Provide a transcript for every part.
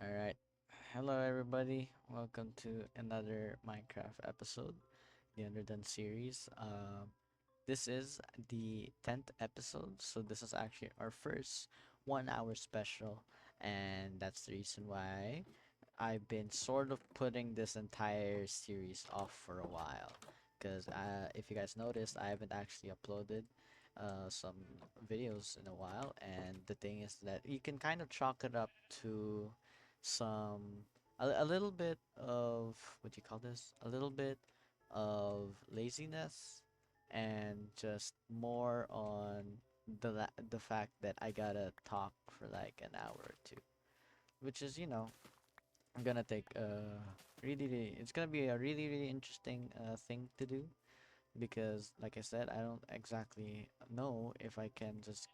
Alright. Hello everybody. Welcome to another Minecraft episode, the Underdone series. This is the 10th episode, so this is actually our first 1 hour special, and that's the reason why I've been sort of putting this entire series off for a while. Because if you guys noticed, I haven't actually uploaded some videos in a while, and the thing is that you can kind of chalk it up to some a little bit of what do you call this? A little bit of laziness and just more on the fact that I gotta talk for like an hour or two, which is I'm gonna take it's gonna be a really interesting thing to do because like I said, I don't exactly know if I can just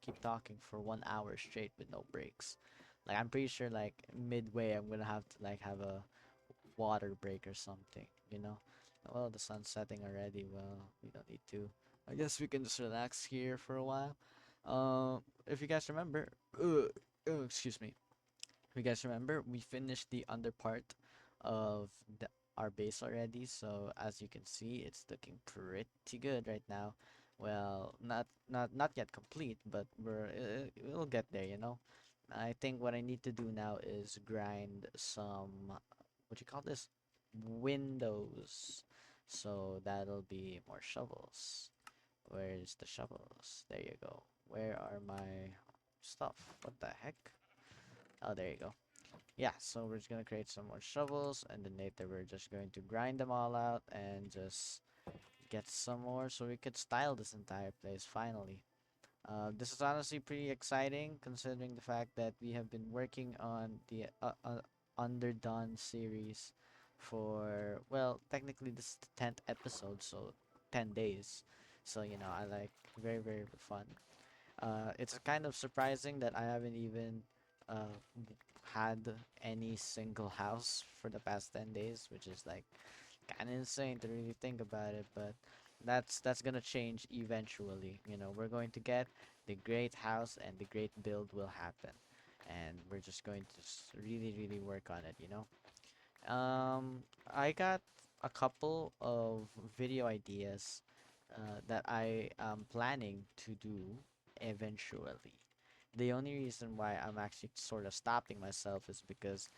keep talking for 1 hour straight with no breaks. Like I'm pretty sure like midway I'm gonna have to like have a water break or something, you know. Well, the sun's setting already. Well, we don't need to. I guess we can just relax here for a while. If you guys remember, excuse me. If you guys remember, we finished the under part of our base already. So as you can see, it's looking pretty good right now. Well, not yet complete, but we'll get there, you know. I think what I need to do now is grind some, what you call this? Windows. So that'll be more shovels. Where's the shovels? There you go. Where are my stuff? What the heck? Oh, there you go. Yeah, so we're just gonna create some more shovels, and then later we're just going to grind them all out and just get some more so we could style this entire place finally. This is honestly pretty exciting considering the fact that we have been working on the Underdone series for, well, technically this is the 10th episode, so 10 days. So, I like very fun. It's kind of surprising that I haven't even uh, had any single house for the past 10 days, which is like kind of insane to really think about it, but that's gonna change eventually. We're going to get the great house and the great build will happen. And we're just going to really work on it, I got a couple of video ideas that I am planning to do eventually. The only reason why I'm actually sort of stopping myself is because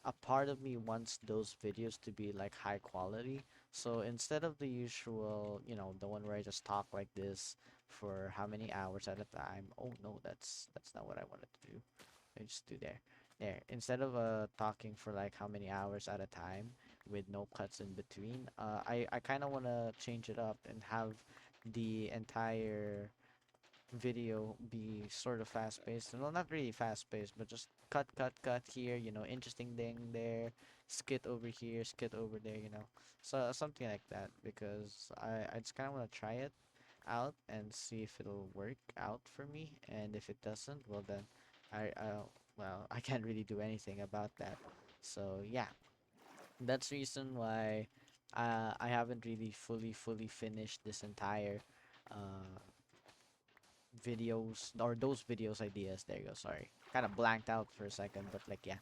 a part of me wants those videos to be like high quality. So instead of the usual, the one where I just talk like this for how many hours at a time. Oh no, that's not what I wanted to do. I just do there. There. Instead of talking for like how many hours at a time with no cuts in between, I kind of want to change it up and have the entire video be sort of fast paced. Well, not really fast paced, but just cut here, interesting thing there, skit over here, skit over there, So something like that because I just kind of want to try it out and see if it'll work out for me. And if it doesn't, well then well, I can't really do anything about that. So yeah, that's the reason why I haven't really fully finished this entire uh videos or those videos ideas. There you go. Sorry, kind of blanked out for a second, but like yeah,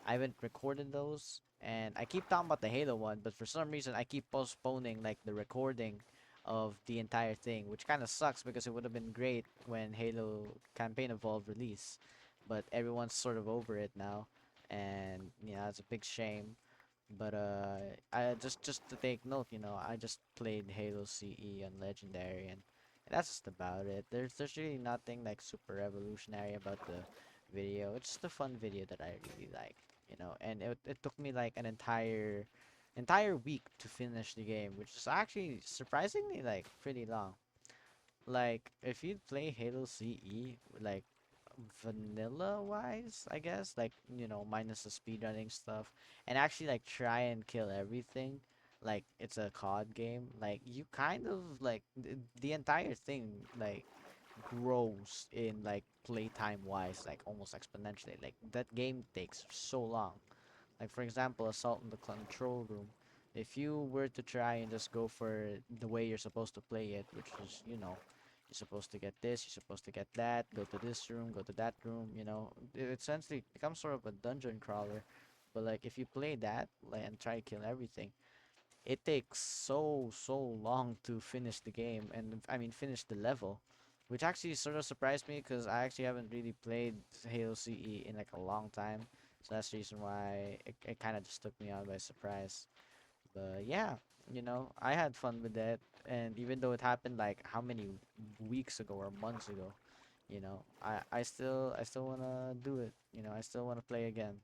I haven't recorded those, and I keep talking about the Halo one, but for some reason I keep postponing like the recording of the entire thing, which kind of sucks because it would have been great when Halo Campaign Evolved release, but everyone's sort of over it now, and it's a big shame. But I just to take note, I just played Halo CE on Legendary, and that's just about it. There's really nothing like super revolutionary about the video. It's just a fun video that I really like, and it took me like an entire week to finish the game, which is actually surprisingly like pretty long. Like if you play Halo CE like vanilla wise, I guess, like minus the speedrunning stuff, and actually like try and kill everything like it's a COD game, like you kind of like the entire thing like grows in like playtime wise, like almost exponentially. Like that game takes so long. Like for example, Assault in the Control Room, if you were to try and just go for the way you're supposed to play it, which is You're supposed to get this, you're supposed to get that, go to this room, go to that room, you know. It essentially becomes sort of a dungeon crawler. But like if you play that like and try to kill everything, it takes so long to finish the game and I mean finish the level, which actually sort of surprised me because I actually haven't really played Halo CE in like a long time. So that's the reason why it kind of just took me out by surprise. But yeah, you know, I had fun with that, and even though it happened like how many weeks ago or months ago, you know, I still wanna do it. You know, I still wanna play again.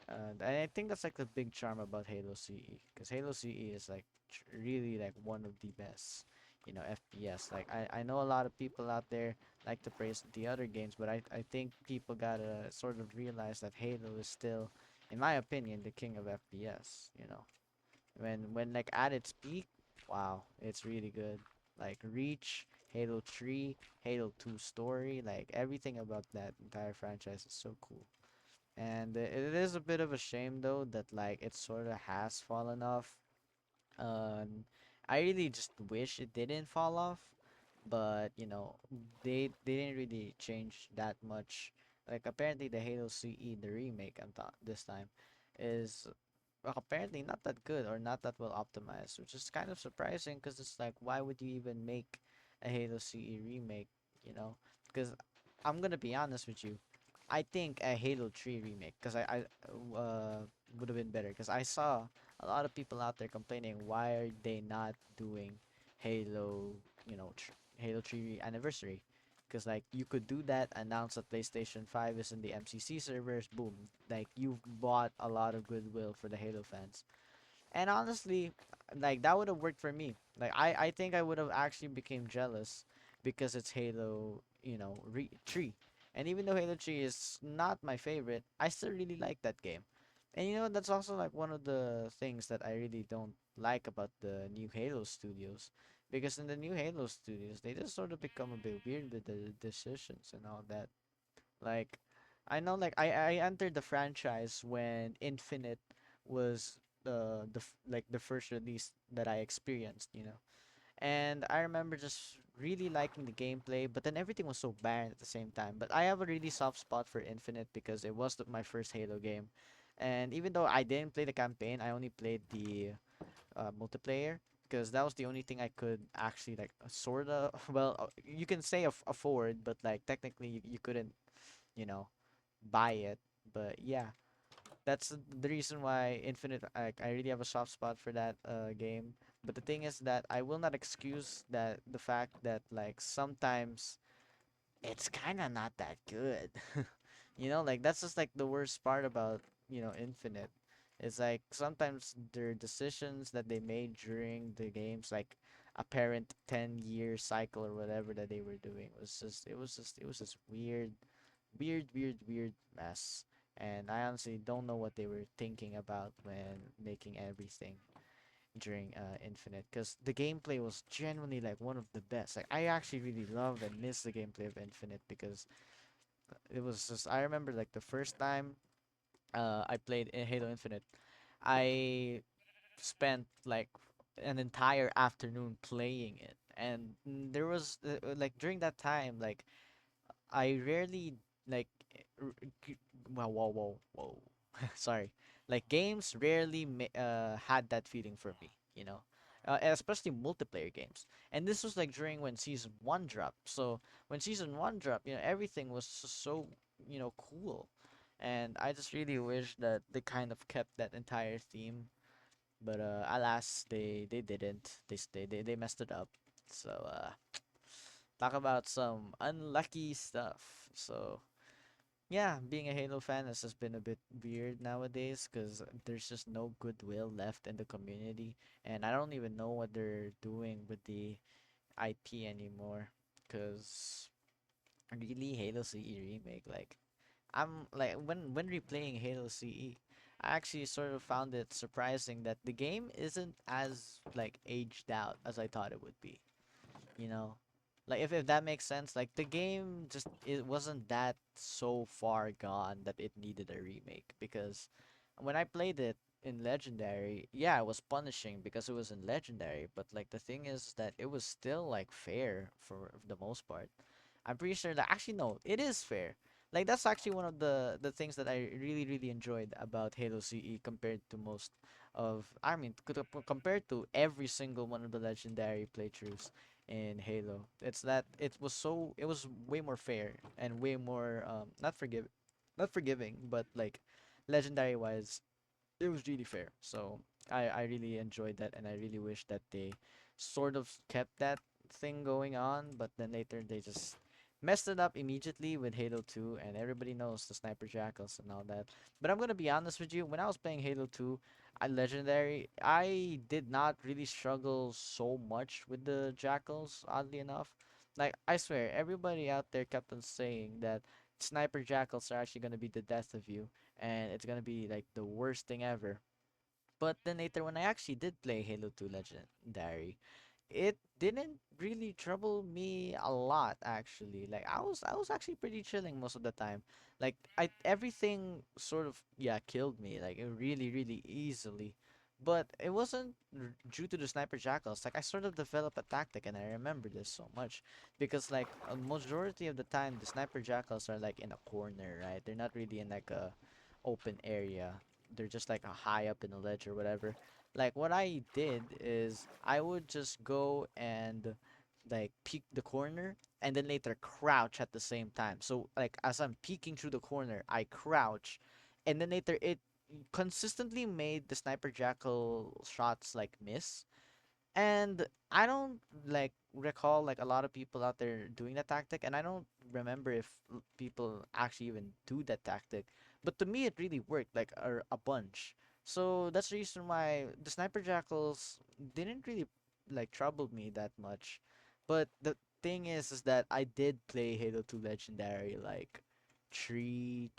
And I think that's like the big charm about Halo CE, because Halo CE is like really like one of the best, you know, FPS. Like I know a lot of people out there like to praise the other games, but I think people gotta sort of realize that Halo is still, in my opinion, the king of FPS. You know, when like at its peak, wow, it's really good. Like Reach, Halo 3, Halo 2 story, like everything about that entire franchise is so cool. And it is a bit of a shame though that like it sort of has fallen off. I really just wish it didn't fall off, but you know, they didn't really change that much. Like apparently the Halo CE, the remake I'm thought this time, is apparently not that good or not that well optimized, which is kind of surprising because it's like, why would you even make a Halo CE remake? You know, because I'm gonna be honest with you, I think a Halo 3 remake, because I would have been better, because I saw a lot of people out there complaining why are they not doing Halo, you know, Halo 3 anniversary. Because like you could do that, announce that PlayStation 5 is in the MCC servers, boom, like you've bought a lot of goodwill for the Halo fans. And honestly, like that would have worked for me. Like I think I would have actually became jealous because it's Halo, you know, 3. And even though Halo 3 is not my favorite, I still really like that game. And you know, that's also like one of the things that I really don't like about the new Halo studios. Because in the new Halo studios, they just sort of become a bit weird with the decisions and all that. Like, I know, like I entered the franchise when Infinite was like the first release that I experienced, you know. And I remember just really liking the gameplay, but then everything was so bad at the same time. But I have a really soft spot for Infinite because it was my first Halo game. And even though I didn't play the campaign, I only played the multiplayer because that was the only thing I could actually like sort of well you can say afford, but like technically you couldn't, you know, buy it. But yeah, that's the reason why Infinite, I really have a soft spot for that game. But the thing is that I will not excuse that the fact that like sometimes it's kind of not that good. You know, like that's just like the worst part about, you know, Infinite. It's like sometimes their decisions that they made during the game's like apparent 10-year cycle or whatever that they were doing was just it was just weird mess. And I honestly don't know what they were thinking about when making everything during Infinite, because the gameplay was genuinely like one of the best. Like I actually really love and miss the gameplay of Infinite because it was just I remember like the first time I played in Halo Infinite, I spent like an entire afternoon playing it, and there was like during that time like I rarely like whoa. Sorry. Like games rarely had that feeling for me, you know. Especially multiplayer games. And this was like during when season 1 dropped. So when season 1 dropped, you know, everything was so, you know, cool. And I just really wish that they kind of kept that entire theme, but alas they didn't. They messed it up. So talk about some unlucky stuff. So yeah, being a Halo fan has just been a bit weird nowadays because there's just no goodwill left in the community, and I don't even know what they're doing with the IP anymore. Because really, Halo CE remake, like I'm like when replaying Halo CE, I actually sort of found it surprising that the game isn't as like aged out as I thought it would be, you know, like if that makes sense. Like the game just it wasn't that so far gone that it needed a remake, because when I played it in Legendary, yeah, it was punishing because it was in Legendary, but like the thing is that it was still like fair for the most part. I'm pretty sure that actually no, it is fair. Like that's actually one of the things that I really enjoyed about Halo CE compared to most of I mean compared to every single one of the legendary playthroughs in Halo. It's that it was way more fair and way more not forgiving, but like legendary wise it was really fair. So I really enjoyed that, and I really wish that they sort of kept that thing going on, but then later they just messed it up immediately with Halo 2, and everybody knows the sniper jackals and all that. But I'm gonna be honest with you, when I was playing Halo 2, I legendary, I did not really struggle so much with the jackals, oddly enough. Like I swear, everybody out there kept on saying that sniper jackals are actually gonna be the death of you and it's gonna be like the worst thing ever. But then later, when I actually did play Halo 2 Legendary, it didn't really trouble me a lot actually. Like I was actually pretty chilling most of the time. Like I everything sort of yeah killed me like really easily. But it wasn't due to the sniper jackals. Like I sort of developed a tactic, and I remember this so much because like a majority of the time the sniper jackals are like in a corner, right? They're not really in like a open area. They're just like a high up in a ledge or whatever. Like what I did is I would just go and like peek the corner and then later crouch at the same time. So like as I'm peeking through the corner, I crouch and then later it consistently made the sniper jackal shots like miss. And I don't like recall like a lot of people out there doing that tactic, and I don't remember if people actually even do that tactic. But to me, it really worked like a bunch. So that's the reason why the sniper jackals didn't really like trouble me that much. But the thing is that I did play Halo 2 Legendary like 2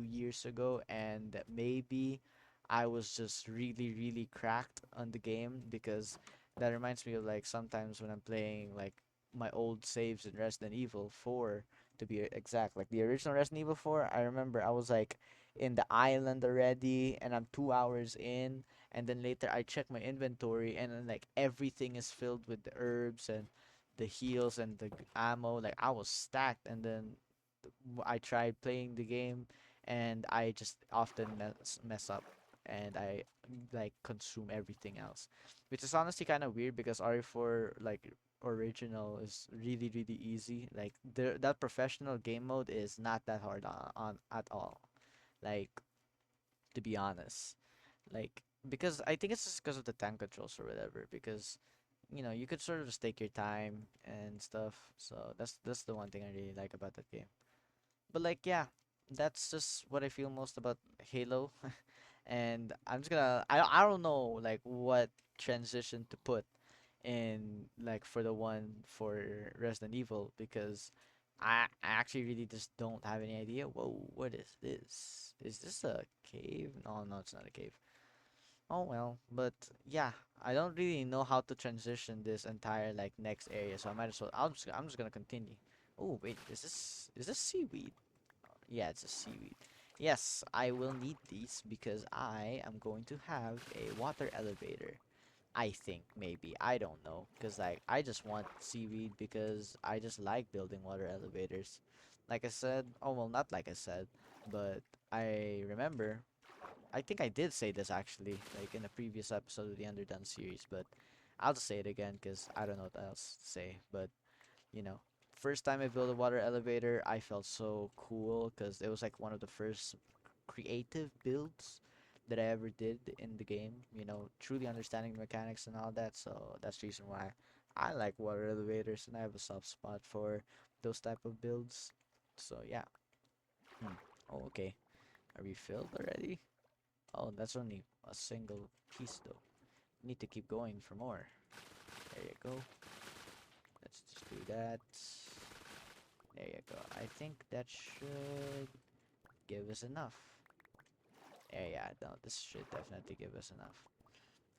years ago, and maybe I was just really cracked on the game because that reminds me of like sometimes when I'm playing like my old saves in Resident Evil 4 to be exact, like the original Resident Evil 4. I remember I was like in the island already and I'm 2 hours in, and then later I check my inventory and then like everything is filled with the herbs and the heals and the ammo. Like I was stacked, and then I tried playing the game and I just often mess up and I like consume everything else, which is honestly kind of weird because RE4 like original is really easy. Like that professional game mode is not that hard on at all. Like to be honest, like because I think it's just because of the tank controls or whatever. Because you could sort of just take your time and stuff. So that's the one thing I really like about that game. But like yeah, that's just what I feel most about Halo. And I'm just gonna I don't know like what transition to put in like for the one for Resident Evil because I actually really just don't have any idea. Whoa, what is this? Is this a cave? No, it's not a cave. Oh well, but yeah, I don't really know how to transition this entire like next area, so I might as well. I'm just gonna continue. Oh wait, is this seaweed? Yeah, it's a seaweed. Yes, I will need these because I am going to have a water elevator. I think maybe I don't know because like I just want seaweed because I just like building water elevators. Like I said, oh well, not like I said, but I remember. I think I did say this actually, like in a previous episode of the Underdone series, but I'll just say it again because I don't know what else to say. But you know, first time I built a water elevator, I felt so cool because it was like one of the first creative builds that I ever did in the game. Truly understanding the mechanics and all that. So that's the reason why I like water elevators and I have a soft spot for those type of builds. So yeah. Hmm. Oh, okay. Are we filled already? Oh, that's only a single piece though. Need to keep going for more. There you go. Let's just do that. There you go. I think that should give us enough. Yeah, no, this should definitely give us enough.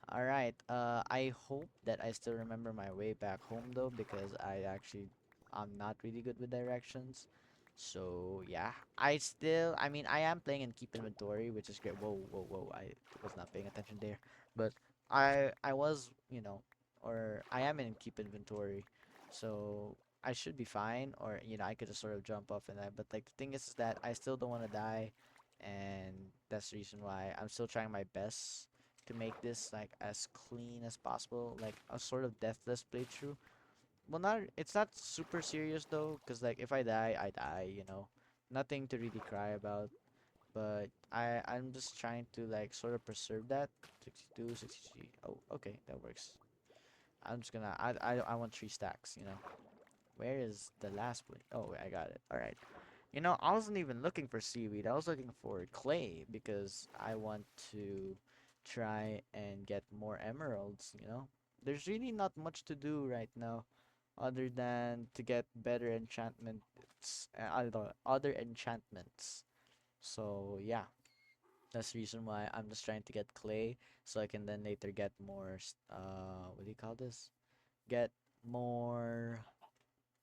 Alright, I hope that I still remember my way back home though, because I'm not really good with directions. So yeah, I mean, I am playing in keep inventory, which is great. Whoa, whoa, whoa! I was not paying attention there, but I was, or I am in keep inventory, so I should be fine. Or I could just sort of jump off and that. But like the thing is that I still don't want to die, and that's the reason why I'm still trying my best to make this like as clean as possible, like a sort of deathless playthrough. Well, not it's not super serious though, cause like if I die, I die. Nothing to really cry about. But I'm just trying to like sort of preserve that. 62, 63. Oh, okay, that works. I'm just gonna I want 3 stacks. Where is the last one? Oh, wait, I got it. All right. I wasn't even looking for seaweed. I was looking for clay because I want to try and get more emeralds. There's really not much to do right now other than to get better enchantments, other enchantments. So yeah, that's the reason why I'm just trying to get clay so I can then later get more. What do you call this? Get more.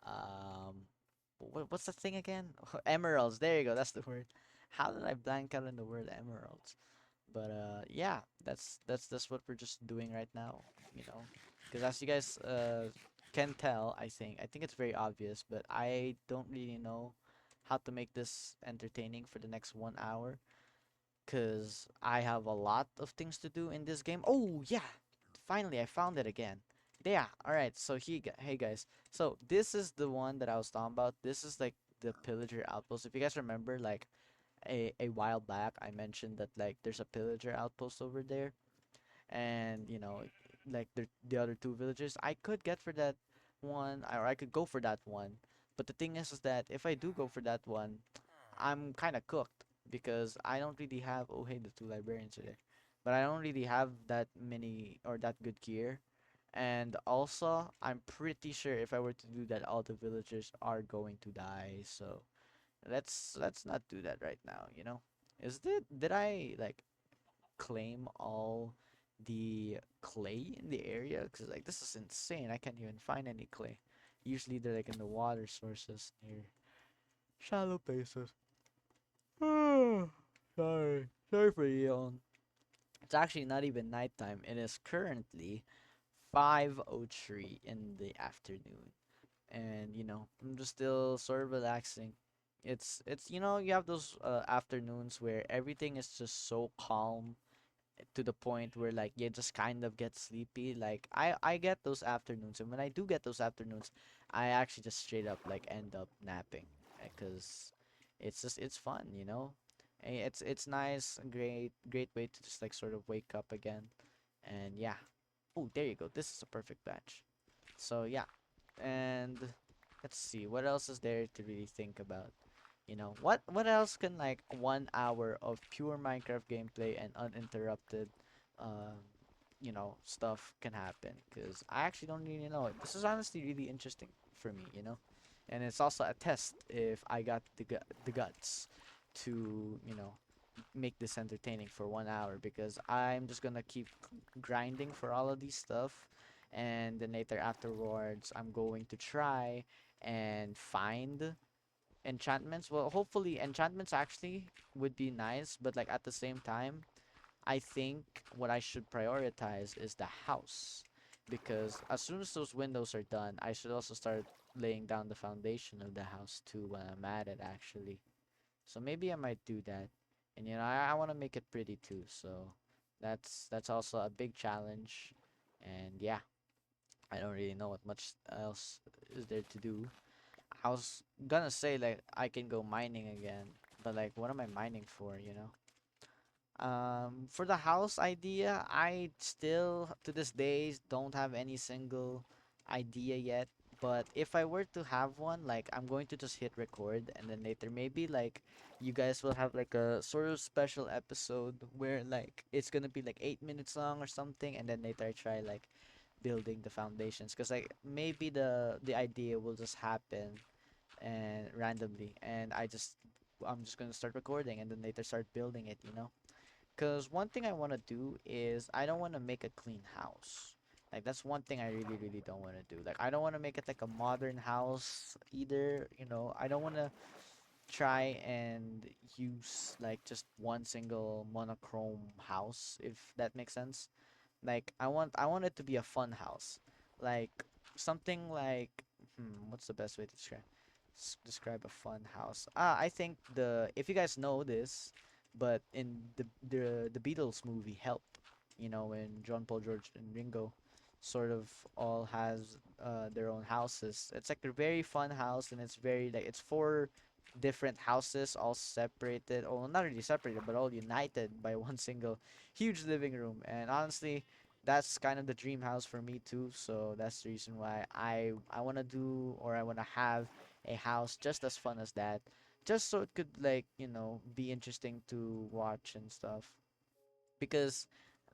Um, what's the thing again? Emeralds. There you go. That's the word. How did I blank out on the word emeralds? But yeah, that's what we're just doing right now, you know. Because as you guys can tell, I think it's very obvious, but I don't really know how to make this entertaining for the next 1 hour. Cause I have a lot of things to do in this game. Oh yeah, finally I found it again. Yeah, all right. So hey guys, so this is the one that I was talking about. This is like the pillager outpost. If you guys remember, like a while back I mentioned that like there's a pillager outpost over there, and like the other two villagers I could get for that one, or I could go for that one. But the thing is that if I do go for that one, I'm kind of cooked because I don't really have. Oh hey, the two librarians are there, but I don't really have that many or that good gear. And also, I'm pretty sure if I were to do that, all the villagers are going to die. So let's not do that right now. Did I like claim all the clay in the area? Because like this is insane. I can't even find any clay. Usually they're like in the water sources near shallow places. Sorry for the yawn. It's actually not even nighttime. It is currently 5:03 in the afternoon, and I'm just still sort of relaxing. It's you have those afternoons where everything is just so calm to the point where like you just kind of get sleepy. Like I get those afternoons, and when I do get those afternoons, I actually just straight up like end up napping because it's fun. It's nice, great way to just like sort of wake up again, and yeah. Oh, there you go. This is a perfect batch. So yeah, and let's see what else is there to really think about. What else can like 1 hour of pure Minecraft gameplay and uninterrupted, um, stuff can happen? Because I actually don't really know. This is honestly really interesting for me. And it's also a test if I got the guts to make this entertaining for 1 hour because I'm just gonna keep grinding for all of these stuff, and then later afterwards I'm going to try and find enchantments. Well, hopefully enchantments actually would be nice, but like at the same time, I think what I should prioritize is the house because as soon as those windows are done, I should also start laying down the foundation of the house too when I'm at it actually. So maybe I might do that. And I want to make it pretty too. So that's also a big challenge. And yeah, I don't really know what much else is there to do. I was gonna say like I can go mining again, but like what am I mining for? For the house idea, I still to this day don't have any single idea yet. But if I were to have one, like I'm going to just hit record and then later maybe like you guys will have like a sort of special episode where like it's gonna be like 8 minutes long or something, and then later I try like building the foundations because like maybe the idea will just happen and randomly, and I'm just gonna start recording and then later start building it. Because one thing I want to do is I don't want to make a clean house. Like that's one thing I really really don't want to do. Like I don't want to make it like a modern house either. I don't want to try and use like just one single monochrome house, if that makes sense. Like I want it to be a fun house, like something like what's the best way to describe a fun house? I think the if you guys know this, but in the Beatles movie Help, when John Paul, George, and Ringo sort of all has their own houses. It's like a very fun house, and it's very like it's four different houses all separated, or not really separated, but all united by one single huge living room. And honestly, that's kind of the dream house for me too. So that's the reason why I want to do, or I want to have a house just as fun as that, just so it could like be interesting to watch and stuff. Because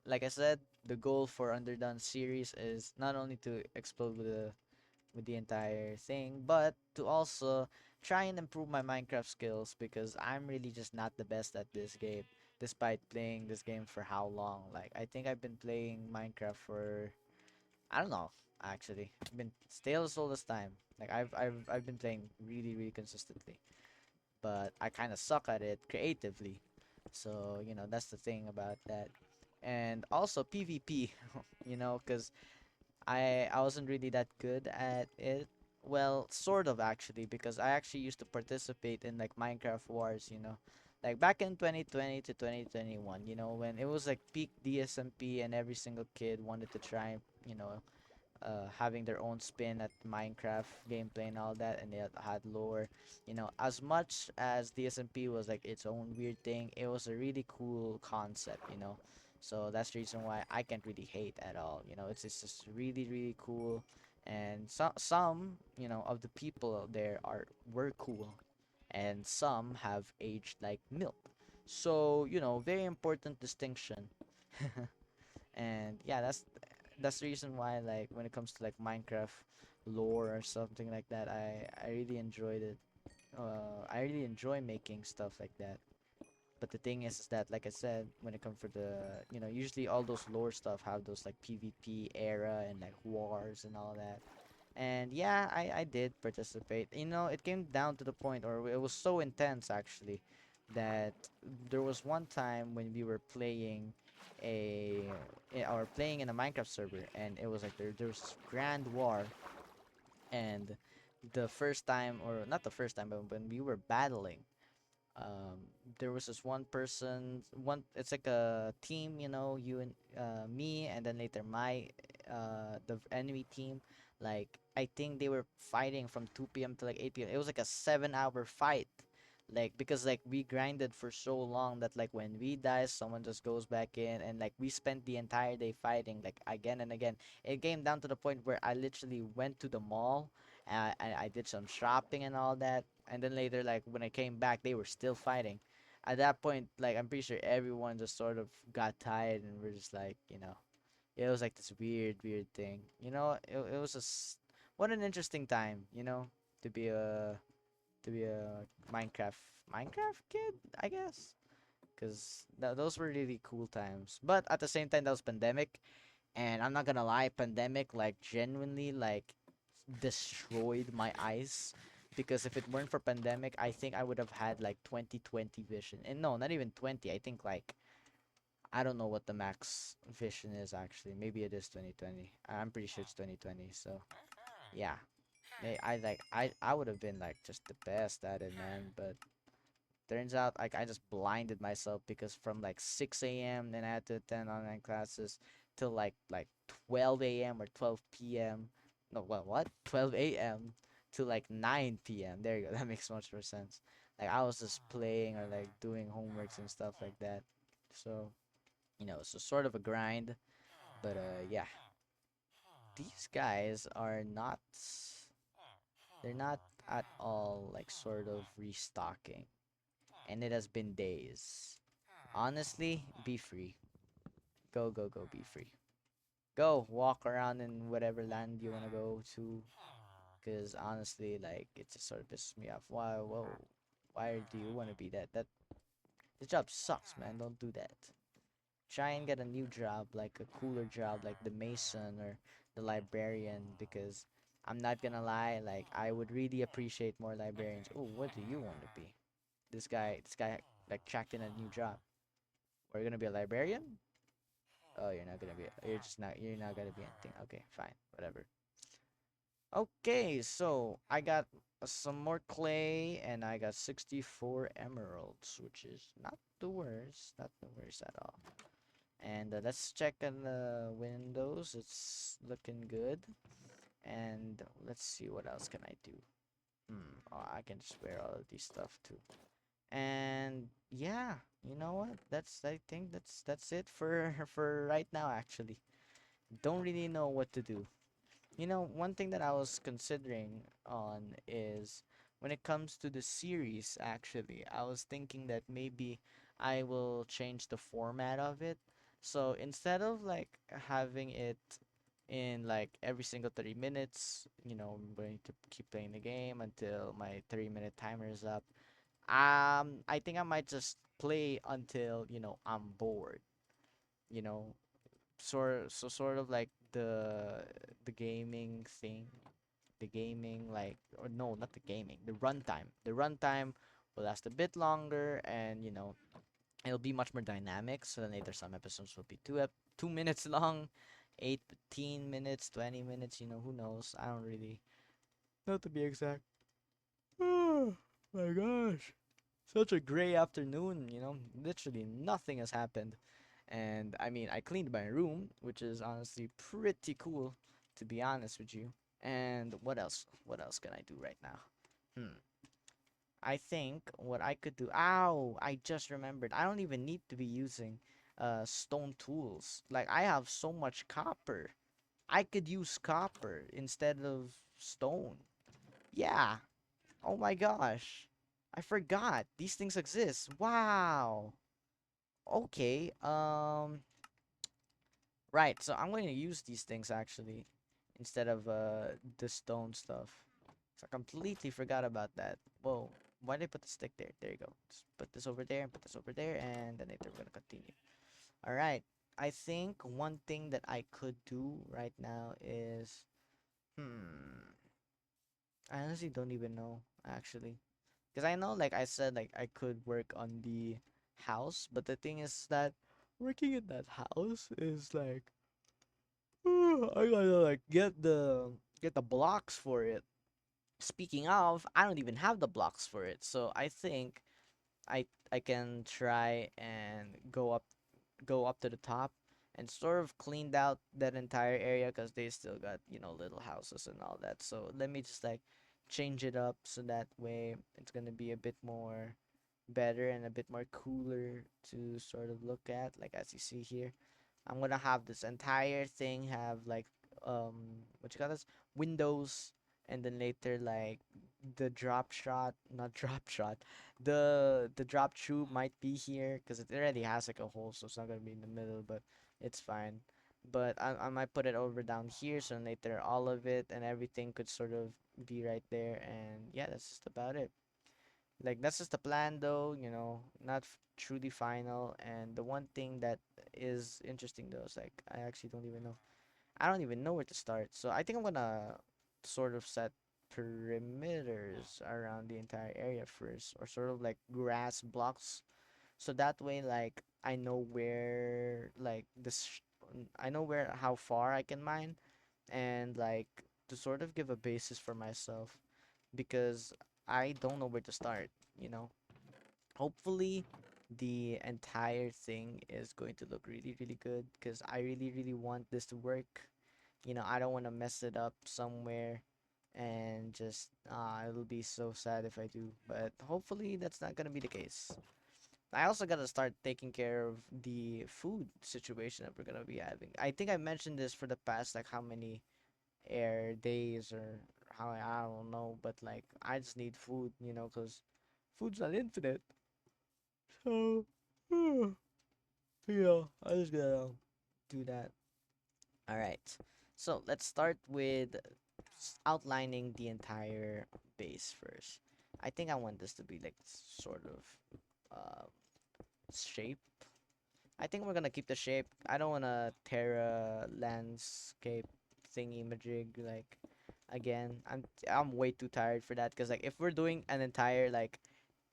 like I said, the goal for Underdone series is not only to explode with the entire thing, but to also try and improve my Minecraft skills, because I'm really just not the best at this game, despite playing this game for how long. Like I think I've been playing Minecraft for, I don't know, actually. I've been still as old as time. Like I've been playing really really consistently, but I kind of suck at it creatively. So, that's the thing about that. And also PvP, cuz I wasn't really that good at it. Well, sort of actually, because I actually used to participate in like Minecraft wars, like back in 2020 to 2021, when it was like peak DSMP and every single kid wanted to try, having their own spin at Minecraft gameplay and all that, and they had lore. As much as DSMP was like its own weird thing, it was a really cool concept. So that's the reason why I can't really hate at all. It's just really really cool, and some of the people out there are were cool, and some have aged like milk. So very important distinction. And yeah, that's the reason why, like, when it comes to like Minecraft lore or something like that, I really enjoyed it. I really enjoy making stuff like that. But the thing is that, like I said, when it comes for the, usually all those lore stuff have those like PvP era and like wars and all that. And yeah, I did participate. It came down to the point, or it was so intense actually, that there was one time when we were playing a or playing in a Minecraft server, and it was like there was grand war. And the first time, or not the first time, but when we were battling, um, there was this one person, it's like a team, you and me, and then later the enemy team. Like I think they were fighting from 2 p.m. to like 8 p.m. It was like a 7-hour fight, like because like we grinded for so long that like when we die, someone just goes back in, and like we spent the entire day fighting like again and again. It came down to the point where I literally went to the mall, and I did some shopping and all that, and then later, like when I came back, they were still fighting. At that point, like I'm pretty sure everyone just sort of got tired, and we're just like, it was like this weird weird thing. It was just, what an interesting time, to be a Minecraft kid, I guess, because those were really cool times. But at the same time, that was pandemic, and I'm not gonna lie, pandemic like genuinely like destroyed my eyes, because if it weren't for pandemic, I think I would have had like 20/20 vision. And no, not even 20. I think like, I don't know what the max vision is actually. Maybe it is 20/20. I'm pretty sure it's 20/20. So yeah, I would have been like just the best at it, man. But turns out like I just blinded myself, because from like 6 a.m. then I had to attend online classes till like 12 a.m. or 12 p.m. No, what? 12 a.m. to like 9 p.m. There you go. That makes much more sense. Like I was just playing or like doing homeworks and stuff like that. So, it's a sort of a grind, but yeah. These guys are not, they're not at all like sort of restocking, and it has been days. Honestly, be free. Go, go, go, be free. Go, walk around in whatever land you want to go to. Because honestly, like, it just sort of pisses me off. Why, whoa, why do you want to be that? The job sucks, man. Don't do that. Try and get a new job, like a cooler job, like the mason or the librarian. Because I'm not gonna lie, like, I would really appreciate more librarians. Oh, what do you want to be? This guy like tracked in a new job. Are you gonna be a librarian? Oh, you're not gonna be. You're not gonna be anything. Okay, fine, whatever. Okay, so I got some more clay and I got 64 emeralds, which is not the worst, not the worst at all. And let's check on the windows. It's looking good. And let's see what else can I do. Oh, I can just wear all of these stuff too. And yeah, you know what? I think that's it for for right now actually. Don't really know what to do. You know, one thing that I was considering on is when it comes to the series, actually, I was thinking that maybe I will change the format of it. So instead of like having it in like every single 30 minutes, I'm going to keep playing the game until my 30-minute timer is up. I think I might just play until, I'm bored, you know, sort of like the gaming thing, the gaming like, or no, not the gaming, the runtime will last a bit longer, and it'll be much more dynamic. So then later some episodes will be 2 minutes long, 18 minutes, 20 minutes, who knows, I don't really know, to be exact. Oh my gosh, such a gray afternoon, literally nothing has happened. And I mean, I cleaned my room, which is honestly pretty cool, to be honest with you. And what else? What else can I do right now? Hmm. I think what I could do. Ow! I just remembered. I don't even need to be using stone tools. Like, I have so much copper. I could use copper instead of stone. Yeah. Oh my gosh. I forgot. These things exist. Wow. Okay. Right, so I'm going to use these things actually instead of the stone stuff. So I completely forgot about that. Whoa, why did I put the stick there? There you go. Just put this over there and put this over there, and then later we're gonna continue. All right. I think one thing that I could do right now is, I honestly don't even know actually, because I know, like I said, like I could work on the house, but the thing is that working in that house is like, I gotta like get the blocks for it. Speaking of, I don't even have the blocks for it. So I think I can try and go up to the top and sort of cleaned out that entire area, because they still got, little houses and all that. So let me just like change it up so that way it's gonna be a bit more better and a bit more cooler to sort of look at, like as you see here. I'm gonna have this entire thing have like, what you call this, windows, and then later like the drop shot, not drop shot, the drop tube might be here because it already has like a hole, so it's not gonna be in the middle, but it's fine. But I might put it over down here, so later all of it and everything could sort of be right there, and yeah, that's just about it. Like, that's just the plan though, not truly final. And the one thing that is interesting though is like, I actually don't even know. I don't even know where to start. So I think I'm gonna sort of set perimeters around the entire area first, or sort of like grass blocks, so that way like I know where like I know where how far I can mine, and like to sort of give a basis for myself, because I don't know where to start, you know. Hopefully, the entire thing is going to look really, really good, because I really, really want this to work. I don't want to mess it up somewhere, and just, it'll be so sad if I do. But hopefully, that's not gonna be the case. I also gotta start taking care of the food situation that we're gonna be having. I think I mentioned this for the past, like, how many air days, or how, I don't know, but like I just need food, because food's not infinite. So, I just gotta do that. All right. So let's start with outlining the entire base first. I think I want this to be like sort of uh, shape. I think we're gonna keep the shape. I don't wanna Terra landscape thingy majig like again. I'm way too tired for that, because like if we're doing an entire like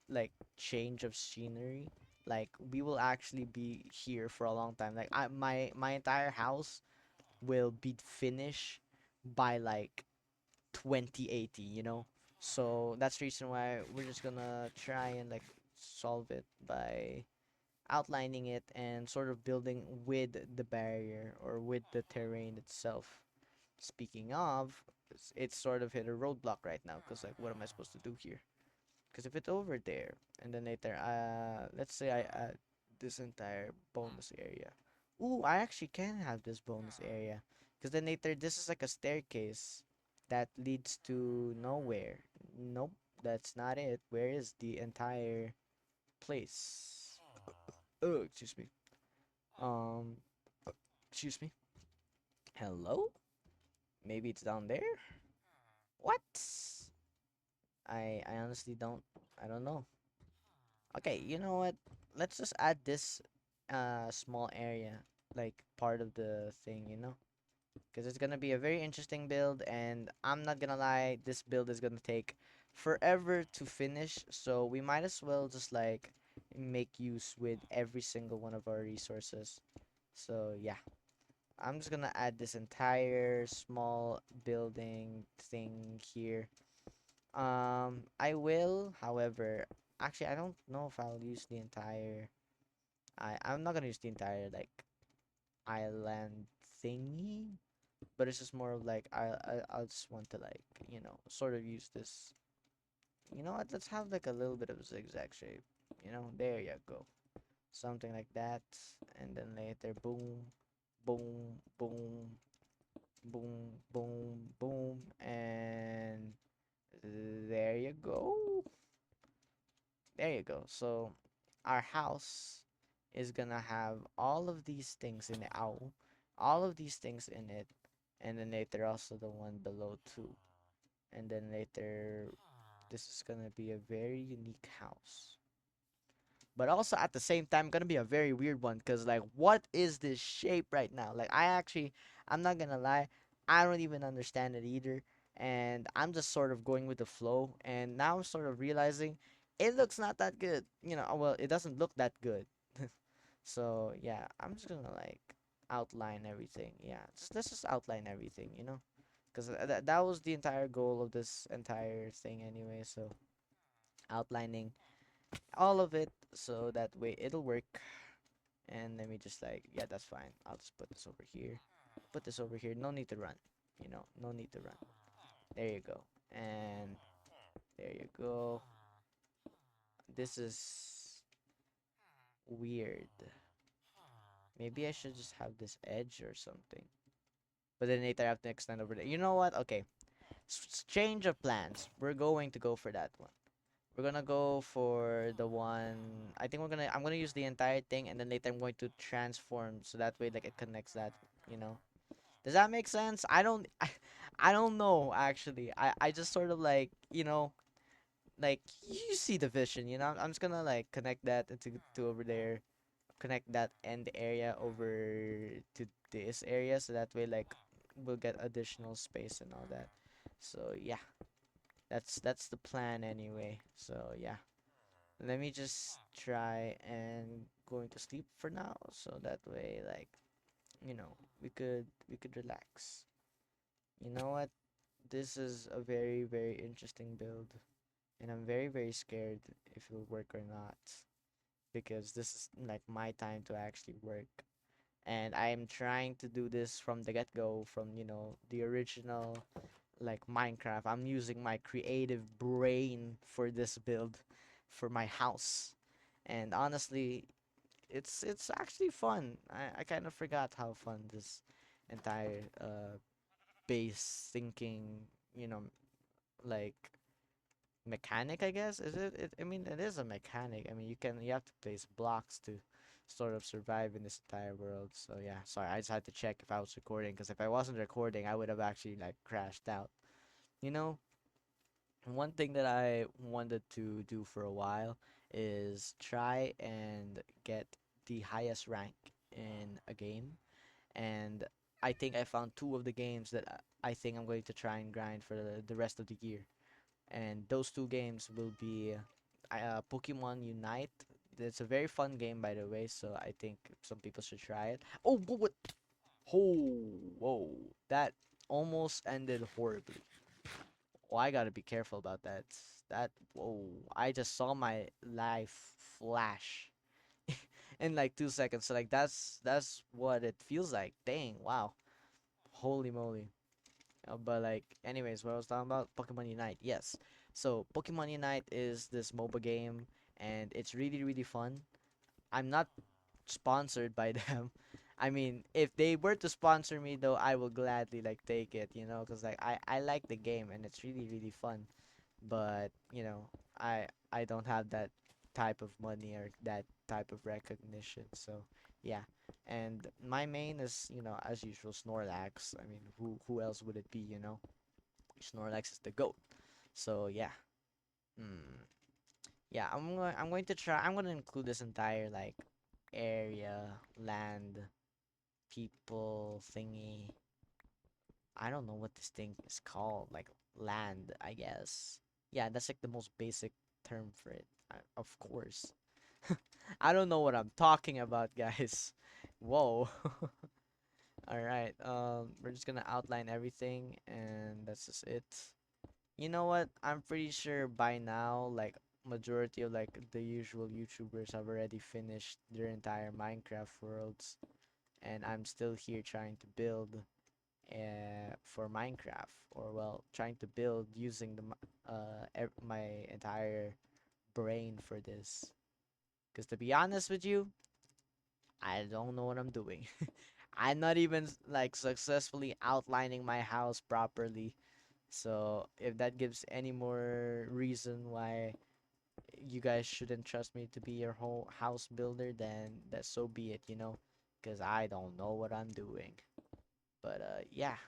like change of scenery. Like we will actually be here for a long time. Like my entire house will be finished by like 2080, you know? So that's the reason why we're just gonna try and like solve it by outlining it and sort of building with the barrier or with the terrain itself. Speaking of, it's sort of hit a roadblock right now because like what am I supposed to do here? Because if it's over there and then later, let's say I add this entire bonus area. Ooh, I actually can have this bonus area because then later this is like a staircase that leads to nowhere. Nope, that's not it. Where is the entire place? Oh, excuse me. Um, excuse me. Hello? Maybe it's down there? What? I honestly don't. I don't know. Okay, you know what? Let's just add this small area like part of the thing, you know? Because it's gonna be a very interesting build, and I'm not gonna lie, this build is gonna take forever to finish, so we might as well just like make use with every single one of our resources. So yeah, I'm just gonna add this entire small building thing here. I will, however, actually, I don't know if I'll use the entire. I'm not gonna use the entire like island thingy, but it's just more of like I'll just want to like sort of use this. You know what? Let's have like a little bit of zigzag shape. You know, there you go, something like that, and then later, boom, boom, boom, boom, boom, boom, and there you go. There you go. So our house is gonna have all of these things in it. Ow. All of these things in it. And then later also the one below too. And then later this is gonna be a very unique house. But also at the same time gonna be a very weird one because like what is this shape right now? Like I'm not gonna lie, I don't even understand it either. And I'm just sort of going with the flow, and now I'm sort of realizing it looks not that good. Well, it doesn't look that good. So yeah, I'm just gonna like outline everything. Yeah, let's just outline everything, because that was the entire goal of this entire thing anyway. So outlining all of it so that way it'll work. And let me just like, yeah, that's fine. I'll just put this over here. Put this over here. No need to run. No need to run. There you go. And there you go. This is weird. Maybe I should just have this edge or something. But then later I have to extend over there. You know what? Okay. Change of plans. We're going to go for that one. We're gonna go for the one. I think I'm gonna use the entire thing, and then later I'm going to transform so that way like it connects that. You know. Does that make sense? I don't. I don't know actually. I just sort of like like you see the vision. I'm just gonna like connect that to over there. Connect that end area over to this area so that way like we'll get additional space and all that. So yeah, that's the plan anyway. So yeah. Let me just try and going to sleep for now so that way like we could relax. You know what? This is a very very interesting build, and I'm very very scared if it'll work or not because this is like my time to actually work. And I am trying to do this from the get-go, from the original like Minecraft. I'm using my creative brain for this build for my house. And honestly, it's actually fun. I kind of forgot how fun this entire base thinking, you know, like mechanic, I guess. I mean, it is a mechanic. I mean, you have to place blocks to sort of survive in this entire world. So yeah, sorry, I just had to check if I was recording because if I wasn't recording, I would have actually like crashed out. You know, one thing that I wanted to do for a while is try and get the highest rank in a game. And I think I found two of the games that I think I'm going to try and grind for the rest of the year. And those two games will be Pokemon Unite. It's a very fun game, by the way, so I think some people should try it. Oh, what? Oh, whoa. That almost ended horribly. Oh, I gotta be careful about that. Whoa. I just saw my life flash in like 2 seconds. So like that's what it feels like. Dang, wow. Holy moly. But like, anyways, what I was talking about, Pokemon Unite. Yes. So Pokemon Unite is this MOBA game, and it's really really fun. I'm not sponsored by them. I mean, if they were to sponsor me though, I will gladly like take it, cuz like I like the game and it's really really fun. But, I don't have that type of money or that type of recognition. So, yeah. And my main is, as usual, Snorlax. I mean, who else would it be? Snorlax is the goat. So, yeah. Hmm. Yeah, I'm going to include this entire like area, land, people thingy. I don't know what this thing is called, like land, I guess. Yeah, that's like the most basic term for it. Of course. I don't know what I'm talking about, guys. Whoa. All right. We're just gonna outline everything, and that's just it. You know what? I'm pretty sure by now, like majority of like the usual YouTubers have already finished their entire Minecraft worlds, and I'm still here trying to build for Minecraft, or well, trying to build using my entire brain for this. Because to be honest with you, I don't know what I'm doing. I'm not even like successfully outlining my house properly. So if that gives any more reason why you guys shouldn't trust me to be your whole house builder, then that so be it. Because I don't know what I'm doing. But yeah.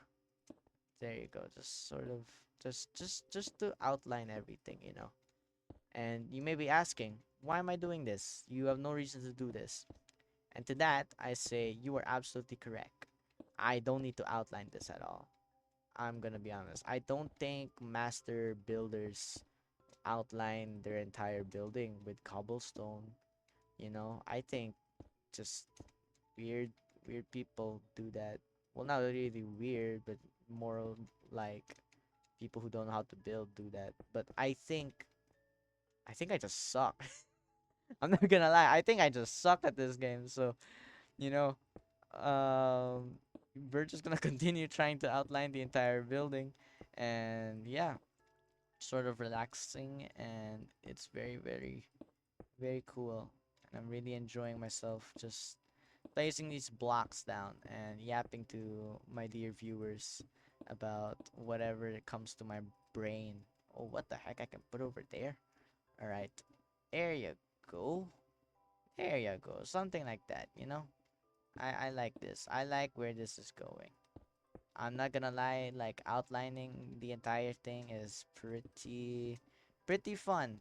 There you go. Just sort of just to outline everything. And you may be asking, why am I doing this? You have no reason to do this. And to that, I say you are absolutely correct. I don't need to outline this at all. I'm gonna be honest. I don't think master builders outline their entire building with cobblestone. I think just weird weird people do that. Well, not really weird, but more like people who don't know how to build do that. But I think I just suck. I'm not gonna lie. I think I just suck at this game. So, you know, um we're just gonna continue trying to outline the entire building, and yeah, sort of relaxing, and it's very very very cool, and I'm really enjoying myself just placing these blocks down and yapping to my dear viewers about whatever it comes to my brain. Oh, what the heck? I can put over there. All right. There you go. There you go. Something like that. I like this. I like where this is going. I'm not gonna lie, like outlining the entire thing is pretty fun.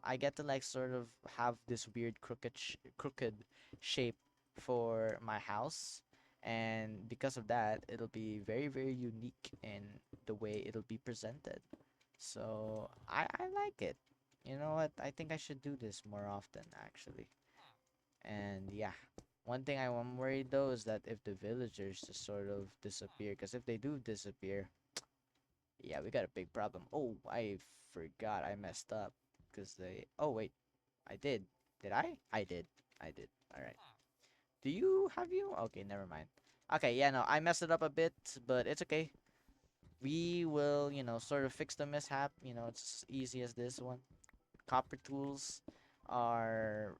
I get to like sort of have this weird crooked shape for my house, and because of that, it'll be very very unique in the way it'll be presented. So I like it. You know what? I think I should do this more often actually. And yeah, one thing I'm worried though is that if the villagers just sort of disappear, because if they do disappear, yeah, we got a big problem. Oh, I forgot I messed up because they. Oh wait, I did. Did I? I did. I did. All right. Do you have you? Okay, never mind. Okay, yeah, no, I messed it up a bit, but it's okay. We will, sort of fix the mishap. It's as easy as this one. Copper tools are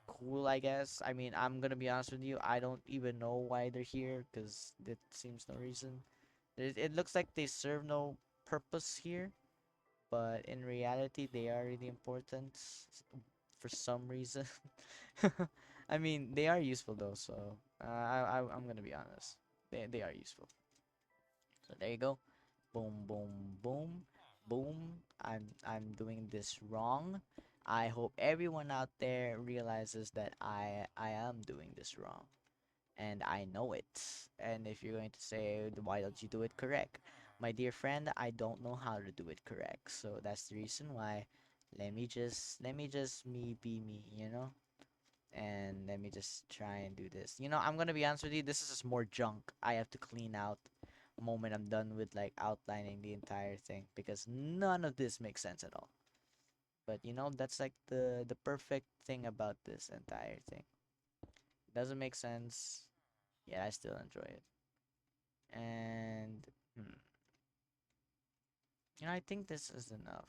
cool, I guess. I mean, I'm gonna be honest with you, I don't even know why they're here because it seems no reason. It looks like they serve no purpose here, but in reality, they are really important for some reason. I mean, they are useful though, so I'm gonna be honest. They are useful. So there you go. Boom, boom, boom, boom. I'm doing this wrong. I hope everyone out there realizes that I am doing this wrong, and I know it. And if you're going to say, why don't you do it correct? My dear friend, I don't know how to do it correct. So that's the reason why let me just me be me, and let me just try and do this. I'm gonna be honest with you, this is just more junk I have to clean out moment I'm done with like outlining the entire thing, because none of this makes sense at all. But that's like the perfect thing about this entire thing. Doesn't make sense. Yeah, I still enjoy it. And hmm, I think this is enough.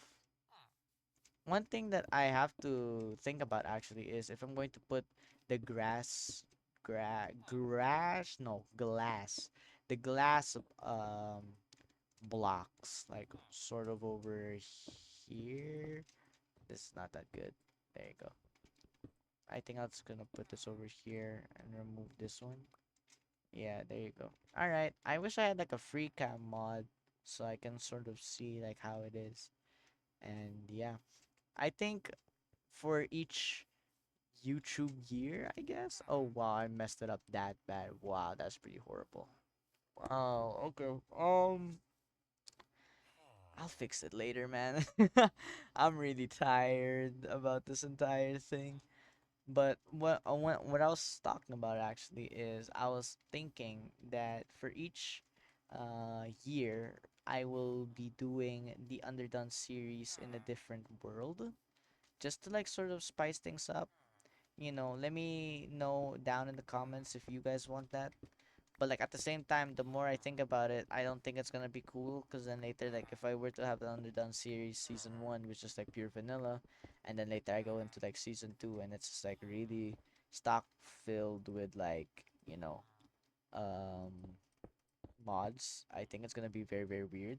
One thing that I have to think about actually is if I'm going to put the grass, no, glass, the glass blocks like sort of over here. This is not that good. There you go. I think I'm just gonna put this over here and remove this one. Yeah, there you go. All right. I wish I had like a free cam mod so I can sort of see like how it is. And yeah, I think for each YouTube year, I guess. Oh wow, I messed it up that bad. Wow, that's pretty horrible. Wow, okay. I'll fix it later, man. I'm really tired about this entire thing. But what I was talking about actually is I was thinking that for each year I will be doing the Underdone series in a different world, just to like sort of spice things up. Let me know down in the comments if you guys want that. But like at the same time, the more I think about it, I don't think it's gonna be cool. Cause then later, like if I were to have the Underdone series season one, which is like pure vanilla, and then later I go into like season two, and it's just like really stock filled with like um mods. I think it's gonna be very very weird.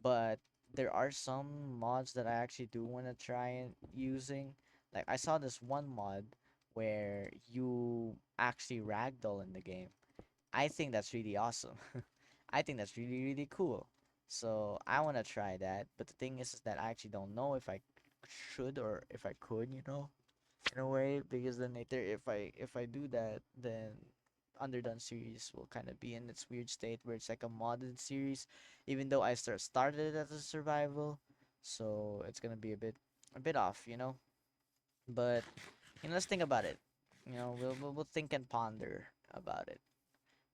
But there are some mods that I actually do want to try and using. Like I saw this one mod where you actually ragdoll in the game. I think that's really awesome. I think that's really really cool. So I want to try that. But the thing is that I actually don't know if I should or if I could, in a way, because then later if I do that, then Underdone series will kind of be in its weird state where it's like a modded series, even though I started it as a survival, so it's gonna be a bit off, But let's think about it. We'll think and ponder about it.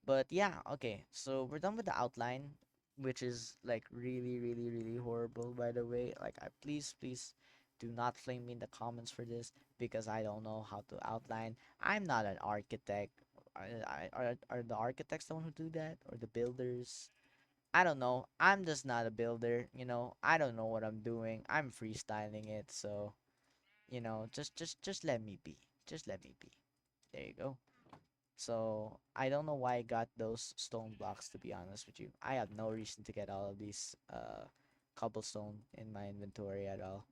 But yeah, okay. So we're done with the outline, which is like really, really, really horrible, by the way. Like, please do not flame me in the comments for this because I don't know how to outline. I'm not an architect. Are the architects the one who do that, or the builders? I don't know. I'm just not a builder. I don't know what I'm doing. I'm freestyling it, so just let me be. Just let me be. There you go. So I don't know why I got those stone blocks, to be honest with you. I have no reason to get all of these cobblestone in my inventory at all.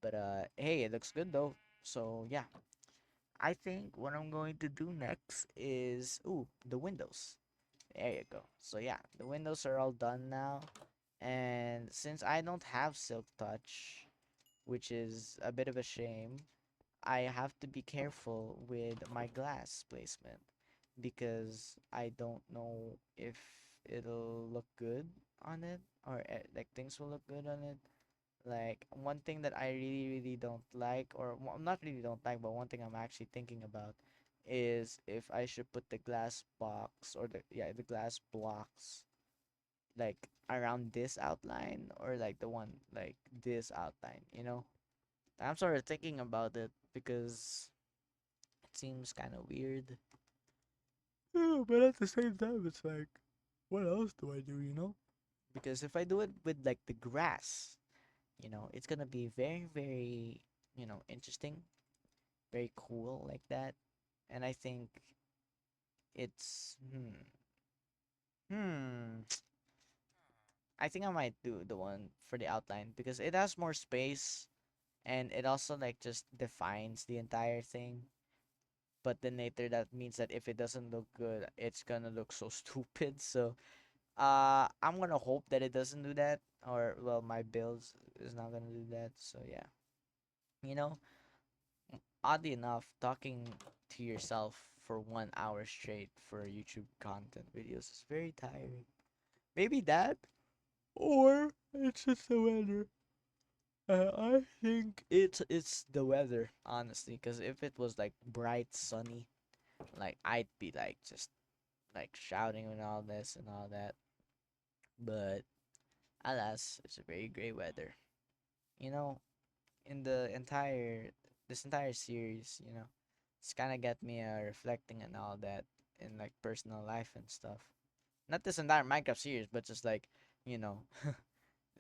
But hey, it looks good though. So yeah. I think what I'm going to do next is the windows. There you go. So yeah, the windows are all done now. And since I don't have silk touch, which is a bit of a shame, I have to be careful with my glass placement because I don't know if it'll look good on it, or like things will look good on it. Like one thing that I really really don't like, or not really don't like, but one thing I'm actually thinking about is if I should put the glass box or the glass blocks like around this outline, or like the one like this outline. I'm sort of thinking about it because it seems kind of weird. Yeah, but at the same time, it's like, what else do I do? Because if I do it with like the grass, it's gonna be very, very, interesting, very cool like that. And I think it's, hmm. I think I might do the one for the outline because it has more space and it also like just defines the entire thing. But then later that means that if it doesn't look good, it's gonna look so stupid. So I'm gonna hope that it doesn't do that, or well, my builds is not gonna do that. So yeah, you know, oddly enough, talking to yourself for 1 hour straight for YouTube content videos is very tiring. Maybe that, or it's just the weather. I think it's the weather, honestly. Because if it was like bright, sunny, like I'd be like just like shouting and all this and all that. But alas, it's a very great weather. You know, in the entire this entire series, it's kind of get me reflecting and all that in like personal life and stuff. Not this entire Minecraft series, but just like you know,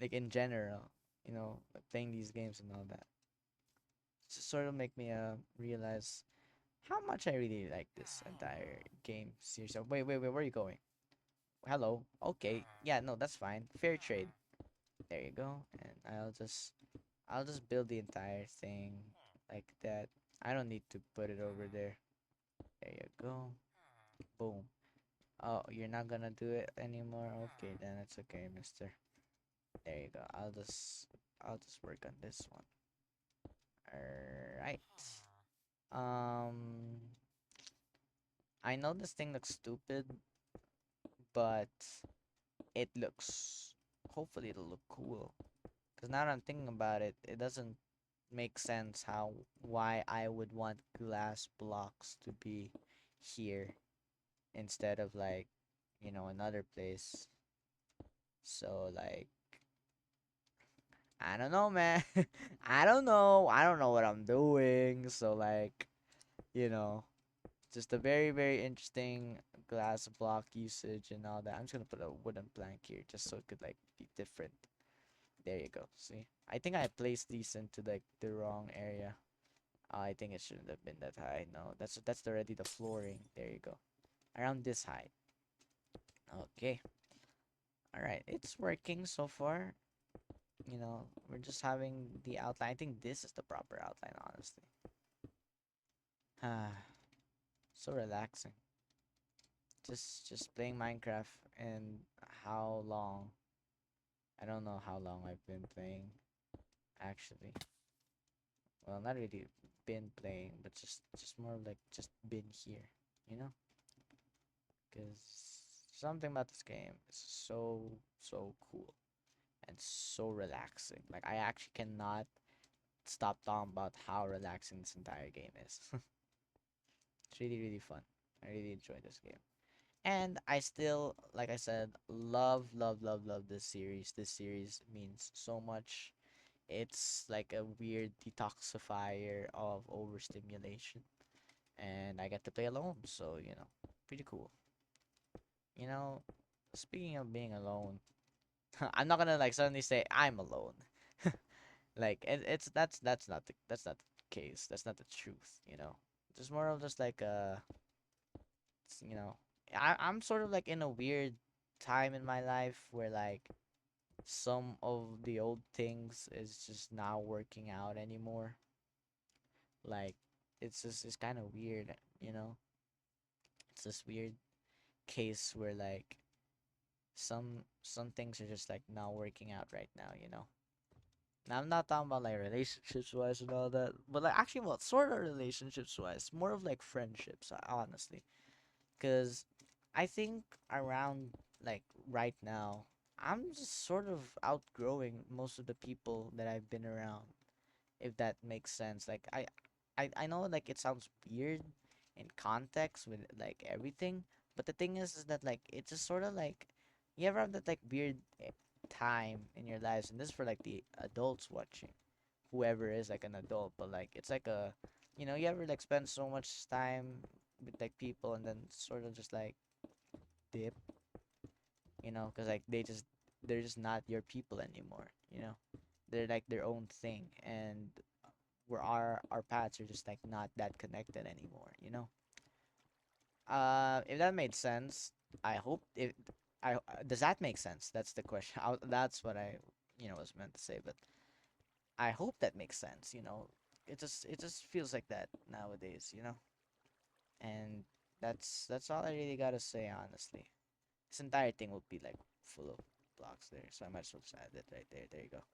like in general, like playing these games and all that. Just sort of make me realize how much I really like this entire game series. Oh, wait, where are you going? Hello. Okay. Yeah, no, that's fine. Fair trade. There you go. And I'll just build the entire thing like that. I don't need to put it over there. There you go. Boom. Oh, you're not gonna do it anymore? Okay, then it's okay, mister. There you go. I'll just work on this one. Alright. Um I know this thing looks stupid, but it looks hopefully it'll look cool. Cause now that I'm thinking about it, it doesn't make sense why I would want glass blocks to be here instead of like, another place. So like I don't know, man. I don't know. I don't know what I'm doing. So like, you know, just a very, very interesting glass block usage and all that. I'm just gonna put a wooden plank here just so it could like be different. There you go. See? I think I placed these into like the wrong area. I think it shouldn't have been that high. No, that's already the flooring. There you go. Around this height. Okay. Alright, it's working so far. We're just having the outline. I think this is the proper outline, honestly. Ah, so relaxing. Just playing Minecraft and how long? I don't know how long I've been playing, actually. Well, not really been playing, but just more like just been here, you know? Because something about this game is so cool and so relaxing. Like I actually cannot stop talking about how relaxing this entire game is. It's really really fun. I really enjoy this game. And I still, like I said, love this series. This series means so much. It's like a weird detoxifier of overstimulation. And I get to play alone, so, pretty cool. You know, speaking of being alone, I'm not gonna like suddenly say I'm alone. Like it's that's not the case. That's not the truth, Just more of just like you know, I'm sort of like in a weird time in my life where like some of the old things is just not working out anymore. Like it's kind of weird, It's this weird case where like some things are just like not working out right now. Now I'm not talking about like relationships wise and all that, but like actually well sort of relationships wise, more of like friendships, honestly. Cause I think around like right now, I'm just sort of outgrowing most of the people that I've been around, if that makes sense. Like I know like it sounds weird in context with like everything, but the thing is that like it's just sort of like you ever have that like weird time in your lives, and this is for like the adults watching, whoever is like an adult, but like it's like you ever like spend so much time with like people and then sort of just like dip, because like they're just not your people anymore. They're like their own thing, and where our paths are just like not that connected anymore. If that made sense, I hope if I does that make sense? That's the question. That's what I was meant to say, but I hope that makes sense. It just feels like that nowadays. And that's all I really gotta say, honestly. This entire thing will be like full of blocks there, so I might as well just add it right there. There you go.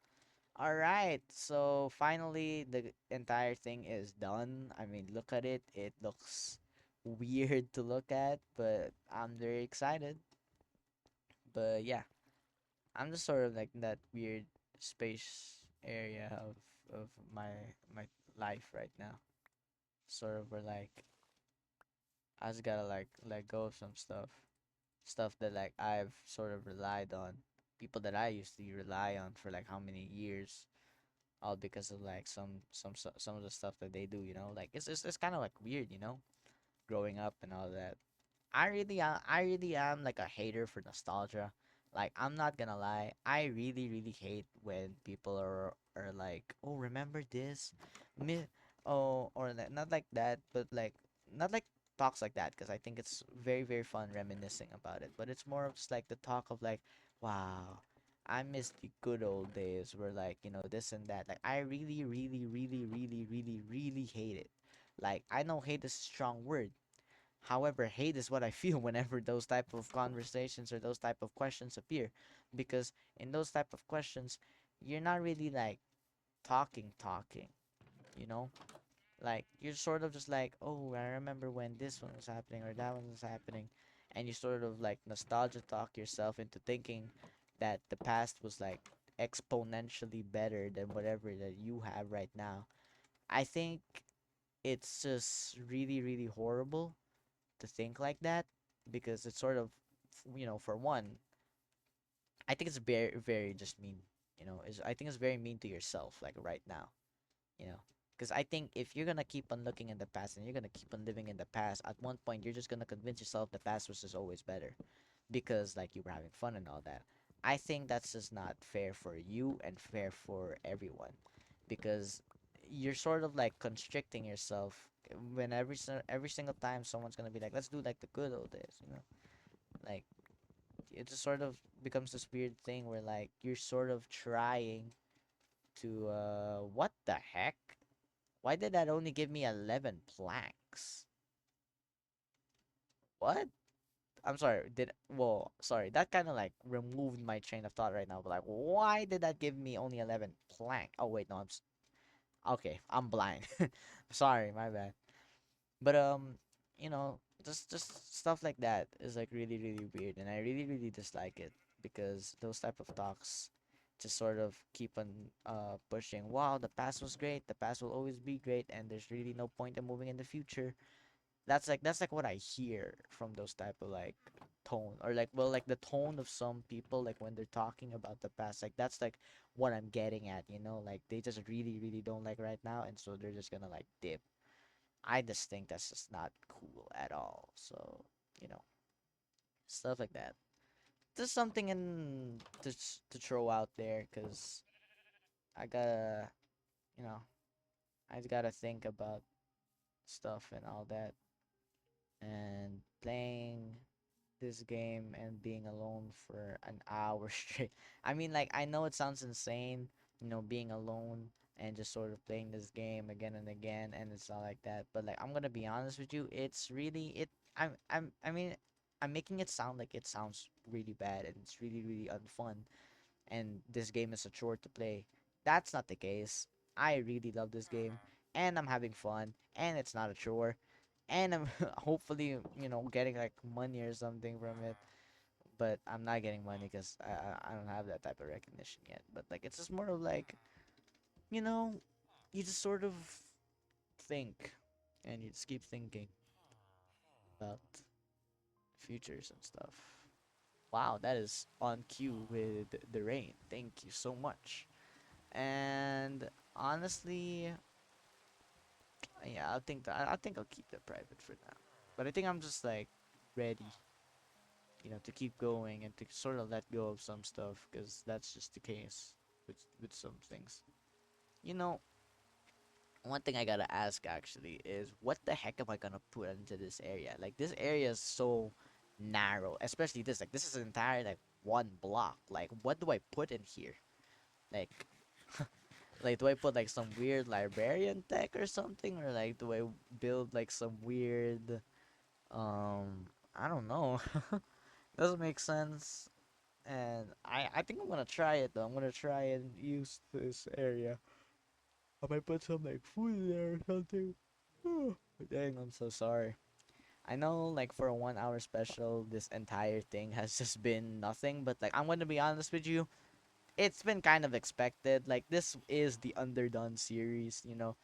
All right, so finally the entire thing is done. I mean, look at it. It looks weird to look at, but I'm very excited. But yeah, I'm just sort of like in that weird space area of my life right now. Sort of where like I just gotta like let go of some stuff that like I've sort of relied on, people that I used to rely on for like how many years, all because of like some of the stuff that they do, you know, like it's kind of like weird, you know, growing up and all that. I really am like a hater for nostalgia. Like I'm not gonna lie, I really hate when people are like, oh, remember this, me, oh, or like, not like that, but like not like talks like that, because I think it's very fun reminiscing about it. But it's more of just like the talk of like, wow, I miss the good old days where like, you know, this and that. Like I really hate it. Like I know hate is a strong word. However, hate is what I feel whenever those type of conversations or those type of questions appear, because in those type of questions, you're not really like talking, you know? Like you're sort of just like, oh, I remember when this one was happening or that one was happening, and you sort of like nostalgia talk yourself into thinking that the past was like exponentially better than whatever that you have right now. I think it's just really horrible to think like that, because it's sort of, you know, for one, I think it's very just mean, you know, is I think it's very mean to yourself, like right now, you know, because I think if you're gonna keep on looking in the past and you're gonna keep on living in the past, at one point you're just gonna convince yourself the past was just always better, because like you were having fun and all that. I think that's just not fair for you and fair for everyone, because you're sort of like constricting yourself when every single time someone's gonna be like, let's do like the good old days, you know, like it just sort of becomes this weird thing where like you're sort of trying to what the heck? Why did that only give me 11 planks? What? I'm sorry. Sorry. That kind of like removed my train of thought right now. But like, why did that give me only 11 plank? Oh wait, no, okay. I'm blind. Sorry, my bad. But you know, just stuff like that is like really weird, and I really dislike it, because those type of talks just sort of keep on pushing. Wow, the past was great. The past will always be great, and there's really no point in moving in the future. That's like what I hear from those type of like tone, or like, well, like the tone of some people like when they're talking about the past. Like that's like what I'm getting at, you know, like they just really don't like right now, and so they're just gonna like dip. I just think that's just not cool at all. So, you know, stuff like that. Just something in to throw out there, cause I gotta, you know, I just gotta think about stuff and all that, and playing this game and being alone for an hour straight. I mean, like, I know it sounds insane, you know, being alone and just sort of playing this game again and again, and it's not like that. But like, I'm gonna be honest with you, it's really it. I mean, I'm making it sound like it sounds really bad and it's really unfun, and this game is a chore to play. That's not the case. I really love this game, and I'm having fun, and it's not a chore, and I'm hopefully, you know, getting like money or something from it. But I'm not getting money because I don't have that type of recognition yet. But like it's just more of like, you know, you just sort of think, and you just keep thinking about futures and stuff. Wow, that is on cue with the rain. Thank you so much. And honestly, yeah, I think I'll keep that private for now. But I think I'm just like ready, you know, to keep going and to sort of let go of some stuff, because that's just the case with some things. You know, one thing I gotta ask actually is, what the heck am I gonna put into this area? Like this area is so narrow, especially this. Like this is an entire like one block. Like what do I put in here? Like like do I put like some weird librarian tech or something, or like do I build like some weird I don't know. Doesn't make sense. And I think I'm gonna try it though. I'm gonna try and use this area. I might put some like food in there or something. Dang, I'm so sorry. I know like for a 1 hour special, this entire thing has just been nothing, but like I'm gonna be honest with you, it's been kind of expected. Like this is the Underdone series, you know.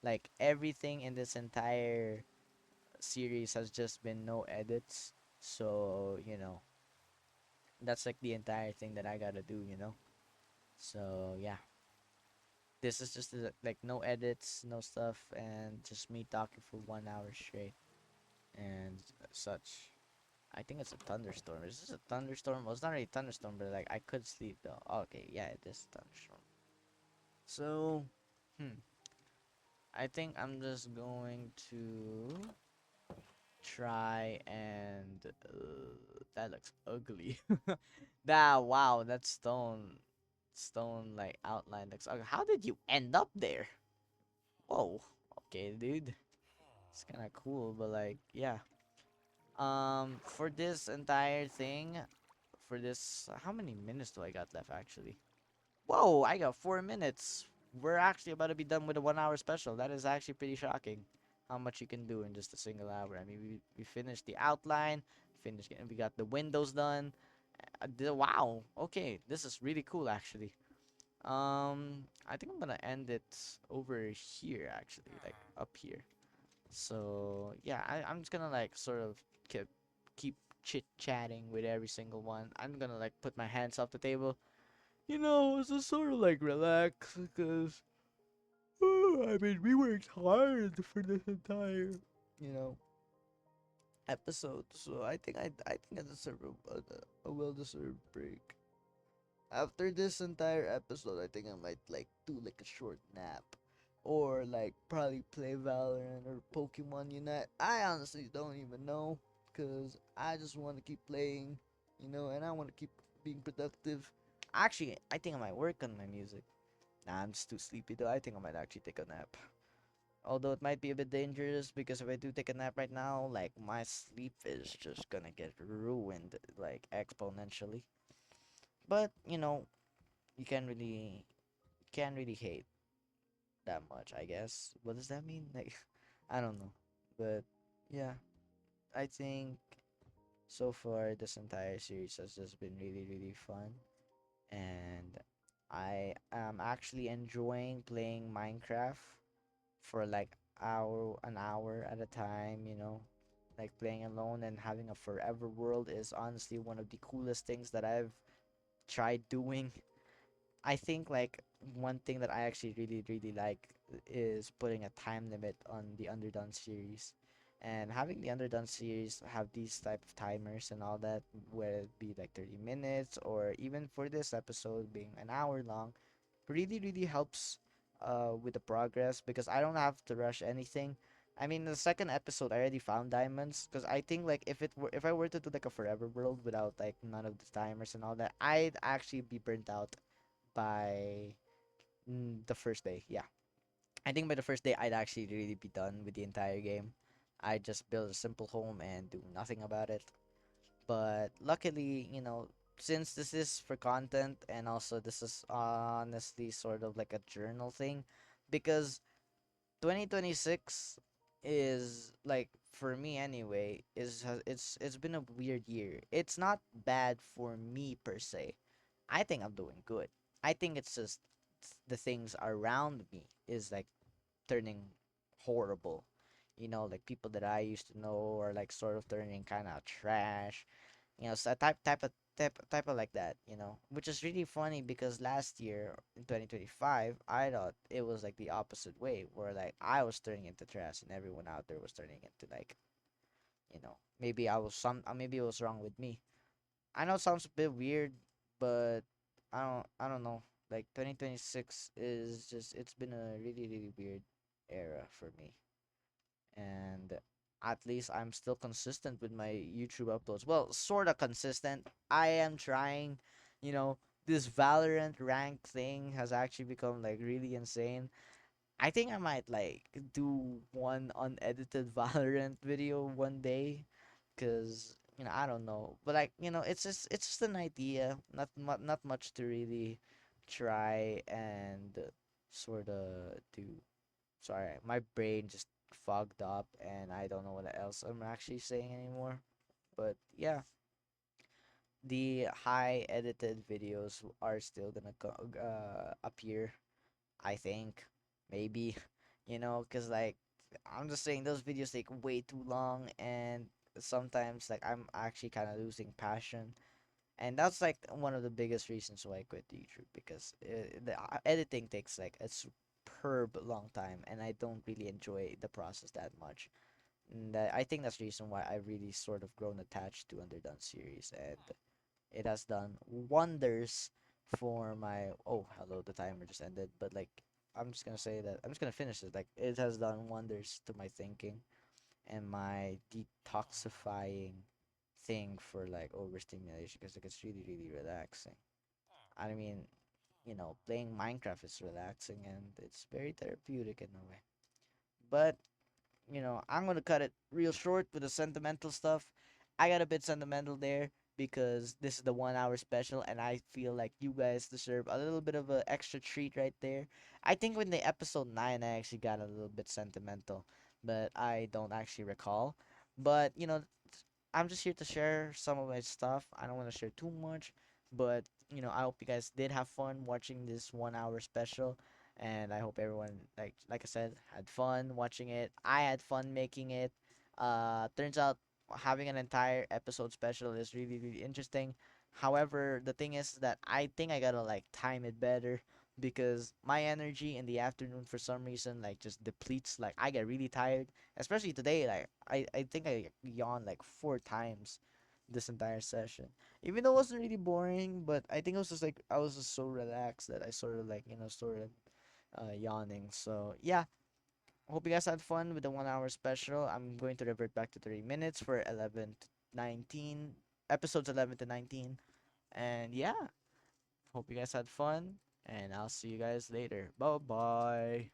Like everything in this entire series has just been no edits. So, you know, that's like the entire thing that I gotta do, you know. So yeah, this is just like no edits, no stuff, and just me talking for 1 hour straight and such. I think it's a thunderstorm. Is this a thunderstorm? Well, it's not really a thunderstorm, but like I could sleep though. Okay, yeah, it is a thunderstorm. So, hmm, I think I'm just going to try and that looks ugly. That wow, that stone like outline looks ugly. How did you end up there? Whoa. Okay, dude. It's kind of cool, but like yeah. For this entire thing, for this, how many minutes do I got left actually? Whoa, I got 4 minutes. We're actually about to be done with a 1 hour special. That is actually pretty shocking. How much you can do in just a single hour. I mean, we finished the outline, we got the windows done. Wow, okay, this is really cool actually. I think I'm gonna end it over here actually, like up here. So yeah, I'm just gonna like sort of keep chit chatting with every single one. I'm gonna like put my hands off the table, you know, just sort of like relax because I mean we worked hard for this entire, you know, episode. So I think I deserve a well deserved break. After this entire episode, I think I might like do like a short nap. Or like probably play Valorant or Pokemon Unite. I honestly don't even know. Cause I just wanna keep playing, you know, and I wanna keep being productive. Actually, I think I might work on my music. Nah, I'm just too sleepy though. I think I might actually take a nap. Although it might be a bit dangerous because if I do take a nap right now, like my sleep is just gonna get ruined like exponentially. But, you know, you can't really hate that much, I guess. What does that mean? Like, I don't know. But yeah, I think so far this entire series has just been really, really fun. And I am actually enjoying playing Minecraft for like an hour at a time, you know. Like playing alone and having a forever world is honestly one of the coolest things that I've tried doing. I think like one thing that I actually really really like is putting a time limit on the Underdone series, and having the Underdone series have these type of timers and all that, where it be like 30 minutes or even for this episode being an hour long, really really helps with the progress because I don't have to rush anything. I mean, the second episode I already found diamonds because I think like if I were to do like a forever world without like none of the timers and all that, I'd actually be burnt out by the first day. Yeah, I think by the first day I'd actually really be done with the entire game. I just build a simple home and do nothing about it. But luckily, you know, since this is for content and also this is honestly sort of like a journal thing, because 2026 is like for me anyway it's been a weird year. It's not bad for me per se. I think I'm doing good. I think it's just the things around me is like turning horrible. You know, like people that I used to know are like sort of turning kind of trash. You know, so type of like that. You know, which is really funny because last year in 2025, I thought it was like the opposite way, where like I was turning into trash and everyone out there was turning into like, you know, maybe it was wrong with me. I know it sounds a bit weird, but I don't know. Like 2026 is just it's been a really really weird era for me. And at least I'm still consistent with my YouTube uploads. Well, sort of consistent. I am trying, you know, this Valorant rank thing has actually become like really insane. I think I might like do one unedited Valorant video one day, cause you know I don't know, but like you know it's just an idea, not much to really try and sort of do. Sorry, my brain just fogged up and I don't know what else I'm actually saying anymore. But yeah, the high edited videos are still gonna appear. I think maybe, because like I'm just saying those videos take way too long, and sometimes like I'm actually kind of losing passion, and that's like one of the biggest reasons why I quit YouTube because the editing takes like a superb long time, and I don't really enjoy the process that much. And I think that's the reason why I really sort of grown attached to Underdone series, and it has done wonders for my. Oh, hello, the timer just ended. But like, I'm just gonna say that I'm just gonna finish it. Like, it has done wonders to my thinking and my detoxifying thing for like overstimulation because like it's really really relaxing. I mean, playing Minecraft is relaxing and it's very therapeutic in a way. But I'm gonna cut it real short with the sentimental stuff. I got a bit sentimental there because this is the 1 hour special, and I feel like you guys deserve a little bit of an extra treat right there. I think when the episode 9, I actually got a little bit sentimental, but I don't actually recall. But I'm just here to share some of my stuff. I don't want to share too much, but I hope you guys did have fun watching this 1 hour special, and I hope everyone like I said had fun watching it. I had fun making it. Turns out having an entire episode special is really really interesting. However, the thing is that I think I gotta like time it better because my energy in the afternoon for some reason like just depletes. Like I get really tired, especially today. Like I think I yawned like 4 times this entire session, even though it wasn't really boring. But I think it was just like I was just so relaxed that I sort of like sort of yawning. So yeah, hope you guys had fun with the 1 hour special. I'm going to revert back to 3 minutes for 11 to 19 episodes 11 to 19, and yeah, hope you guys had fun, and I'll see you guys later. Bye bye.